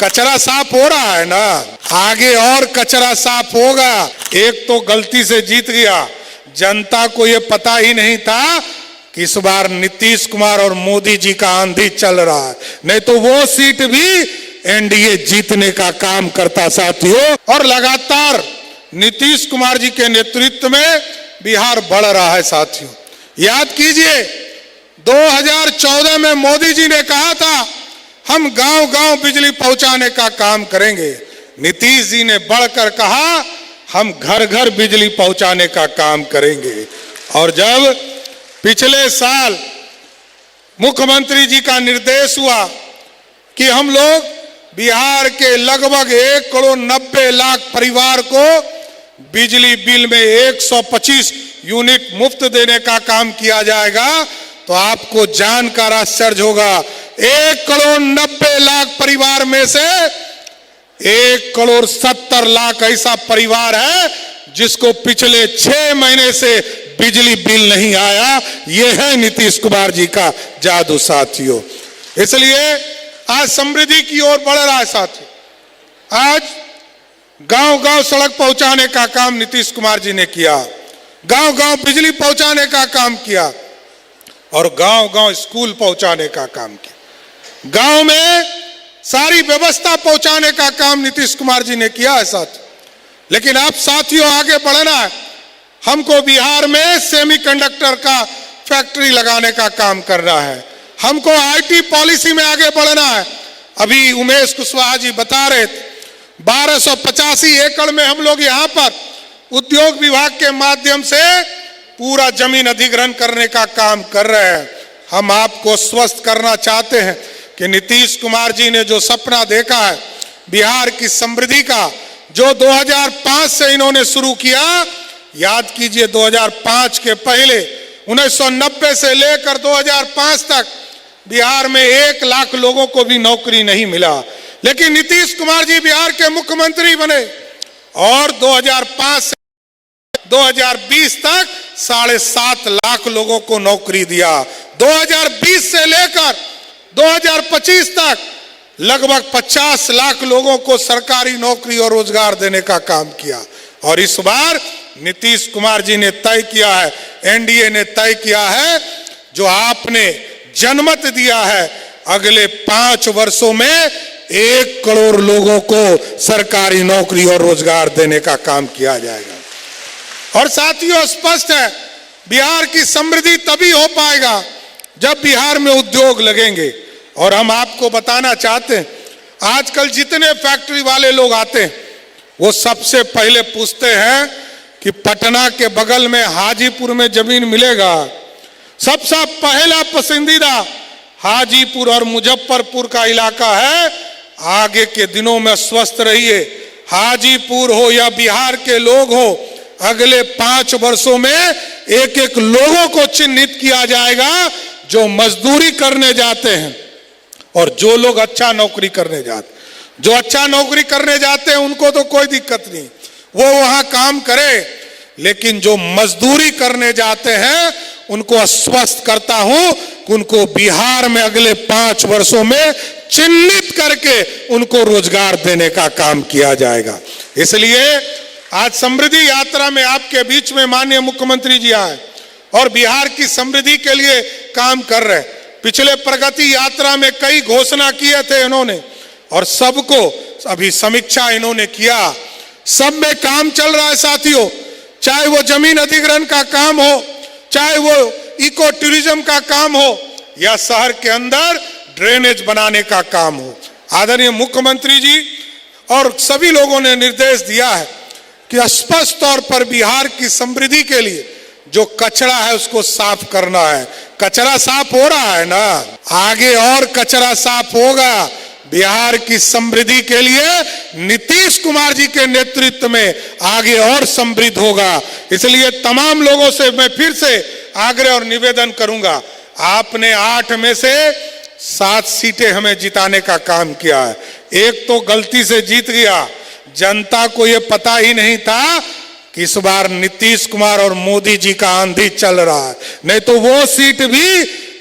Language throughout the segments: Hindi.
कचरा साफ हो रहा है ना, आगे और कचरा साफ होगा। एक तो गलती से जीत गया, जनता को ये पता ही नहीं था कि इस बार नीतीश कुमार और मोदी जी का आंधी चल रहा है, नहीं तो वो सीट भी एनडीए जीतने का काम करता साथियों। और लगातार नीतीश कुमार जी के नेतृत्व में बिहार बढ़ रहा है साथियों। याद कीजिए 2014 में मोदी जी ने कहा था हम गांव गांव बिजली पहुंचाने का काम करेंगे। नीतीश जी ने बढ़कर कहा हम घर घर बिजली पहुंचाने का काम करेंगे। और जब पिछले साल मुख्यमंत्री जी का निर्देश हुआ कि हम लोग बिहार के लगभग 1,90,00,000 परिवार को बिजली बिल में 125 यूनिट मुफ्त देने का काम किया जाएगा, तो आपको जानकर आश्चर्य होगा 1,90,00,000 परिवार में से 1,70,00,000 ऐसा परिवार है जिसको पिछले 6 महीने से बिजली बिल नहीं आया। यह है नीतीश कुमार जी का जादू साथियों। इसलिए आज समृद्धि की ओर बढ़ रहा है साथियों। आज गांव गांव सड़क पहुंचाने का काम नीतीश कुमार जी ने किया, गांव गांव बिजली पहुंचाने का काम किया और गांव गांव स्कूल पहुंचाने का काम किया। गांव में सारी व्यवस्था पहुंचाने का काम नीतीश कुमार जी ने किया है साथियों। लेकिन आप साथियों आगे बढ़ना है। हमको बिहार में सेमीकंडक्टर का फैक्ट्री लगाने का काम करना है, हमको आईटी पॉलिसी में आगे बढ़ना है। अभी उमेश कुशवाहा जी बता रहे थे 1285 एकड़ में हम लोग यहाँ पर उद्योग विभाग के माध्यम से पूरा जमीन अधिग्रहण करने का काम कर रहे हैं। हम आपको स्वस्थ करना चाहते हैं कि नीतीश कुमार जी ने जो सपना देखा है बिहार की समृद्धि का, जो 2005 से इन्होंने शुरू किया, याद कीजिए 2005 के पहले 1990 से लेकर 2005 तक बिहार में 1 लाख लोगों को भी नौकरी नहीं मिला। लेकिन नीतीश कुमार जी बिहार के मुख्यमंत्री बने और 2005 से 2020 तक 7.5 लाख लोगों को नौकरी दिया। 2020 से लेकर 2025 तक लगभग 50 लाख लोगों को सरकारी नौकरी और रोजगार देने का काम किया। और इस बार नीतीश कुमार जी ने तय किया है, एनडीए ने तय किया है, जो आपने जनमत दिया है, अगले 5 वर्षों में 1 करोड़ लोगों को सरकारी नौकरी और रोजगार देने का काम किया जाएगा। और साथियों स्पष्ट है बिहार की समृद्धि तभी हो पाएगा जब बिहार में उद्योग लगेंगे। और हम आपको बताना चाहते हैं आजकल जितने फैक्ट्री वाले लोग आते हैं वो सबसे पहले पूछते हैं कि पटना के बगल में हाजीपुर में जमीन मिलेगा। सबसे पहला पसंदीदा हाजीपुर और मुजफ्फरपुर का इलाका है। आगे के दिनों में स्वस्थ रहिए, हाजीपुर हो या बिहार के लोग हो, अगले 5 वर्षों में एक लोगों को चिन्हित किया जाएगा जो मजदूरी करने जाते हैं और जो लोग अच्छा नौकरी करने जाते। जो अच्छा नौकरी करने जाते हैं उनको तो कोई दिक्कत नहीं, वो वहां काम करे, लेकिन जो मजदूरी करने जाते हैं उनको आश्वस्त करता हूं कि उनको बिहार में अगले 5 वर्षों में चिन्हित करके उनको रोजगार देने का काम किया जाएगा। इसलिए आज समृद्धि यात्रा में आपके बीच में माननीय मुख्यमंत्री जी आए और बिहार की समृद्धि के लिए काम कर रहे। पिछले प्रगति यात्रा में कई घोषणा किए थे इन्होंने और सबको अभी समीक्षा इन्होंने किया, सब में काम चल रहा है साथियों। चाहे वो जमीन अधिग्रहण का काम हो, चाहे वो इको टूरिज्म का काम हो या शहर के अंदर ड्रेनेज बनाने का काम हो। आदरणीय मुख्यमंत्री जी और सभी लोगों ने निर्देश दिया है कि स्पष्ट तौर पर बिहार की समृद्धि के लिए जो कचरा है उसको साफ करना है। कचरा साफ हो रहा है ना, आगे और कचरा साफ होगा। बिहार की समृद्धि के लिए नीतीश कुमार जी के नेतृत्व में आगे और समृद्ध होगा। इसलिए तमाम लोगों से मैं फिर से आग्रह और निवेदन करूंगा, आपने 8 में से 7 सीटें हमें जिताने का काम किया है। एक तो गलती से जीत गया, जनता को यह पता ही नहीं था कि इस बार नीतीश कुमार और मोदी जी का आंधी चल रहा है, नहीं तो वो सीट भी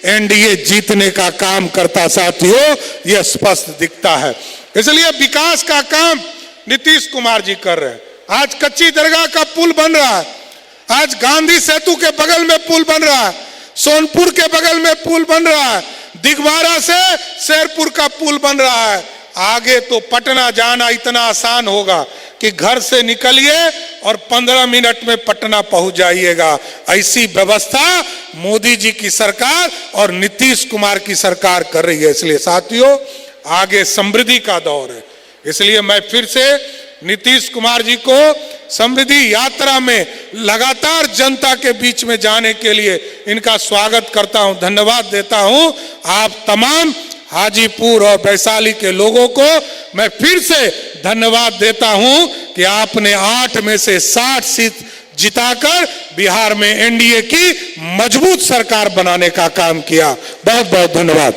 एनडीए जीतने का काम करता साथियों, यह स्पष्ट दिखता है। इसलिए विकास का काम नीतीश कुमार जी कर रहे हैं। आज कच्ची दरगाह का पुल बन रहा है, आज गांधी सेतु के बगल में पुल बन रहा है, सोनपुर के बगल में पुल बन रहा है, दिगवारा से शेरपुर का पुल बन रहा है। आगे तो पटना जाना इतना आसान होगा कि घर से निकलिए और 15 मिनट में पटना पहुंच जाइएगा। ऐसी व्यवस्था मोदी जी की सरकार और नीतीश कुमार की सरकार कर रही है। इसलिए साथियों, आगे समृद्धि का दौर है। इसलिए मैं फिर से नीतीश कुमार जी को समृद्धि यात्रा में लगातार जनता के बीच में जाने के लिए इनका स्वागत करता हूं, धन्यवाद देता हूं। आप तमाम हाजीपुर और वैशाली के लोगों को मैं फिर से धन्यवाद देता हूं कि आपने 8 में से 60 सीट जिताकर बिहार में एनडीए की मजबूत सरकार बनाने का काम किया। बहुत बहुत धन्यवाद।